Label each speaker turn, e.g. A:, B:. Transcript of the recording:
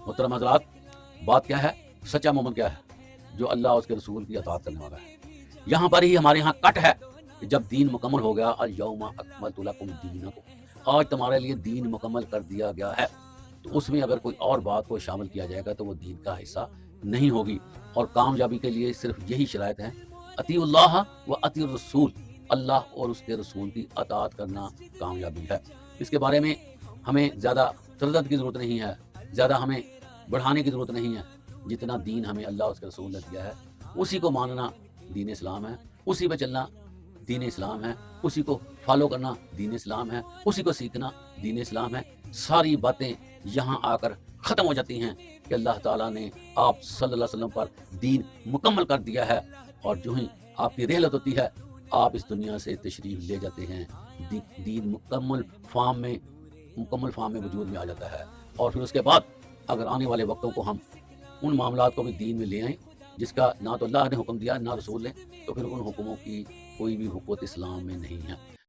A: محترم حضرات، بات کیا ہے؟ سچا مومن کیا ہے؟ جو اللہ اور اس کے رسول کی اطاعت کرنے والا ہے۔ یہاں پر ہی ہمارے یہاں کٹ ہے کہ جب دین مکمل ہو گیا، الیوم اکملت لکم دینکم، آج تمہارے لیے دین مکمل کر دیا گیا ہے، تو اس میں اگر کوئی اور بات کو شامل کیا جائے گا تو وہ دین کا حصہ نہیں ہوگی۔ اور کامیابی کے لیے صرف یہی شرائط ہے، اطیع اللہ و اطیع الرسول، اللہ اور اس کے رسول کی اطاعت کرنا کامیابی ہے۔ اس کے بارے میں ہمیں زیادہ تردد کی ضرورت نہیں ہے، زیادہ ہمیں بڑھانے کی ضرورت نہیں ہے۔ جتنا دین ہمیں اللہ اور اس کے رسول نے دیا ہے اسی کو ماننا دین اسلام ہے، اسی پہ چلنا دین اسلام ہے، اسی کو فالو کرنا دین اسلام ہے، اسی کو سیکھنا دین اسلام ہے۔ ساری باتیں یہاں آ کر ختم ہو جاتی ہیں کہ اللہ تعالیٰ نے آپ صلی اللہ علیہ وسلم پر دین مکمل کر دیا ہے، اور جو ہی آپ کی رحلت ہوتی ہے آپ اس دنیا سے تشریف لے جاتے ہیں، دین مکمل فارم میں وجود میں آ جاتا ہے۔ اور پھر اس کے بعد اگر آنے والے وقتوں کو ہم ان معاملات کو بھی دین میں لے آئیں جس کا نہ تو اللہ نے حکم دیا نہ رسول نے، تو پھر ان حکموں کی کوئی بھی حقوق اسلام میں نہیں ہے۔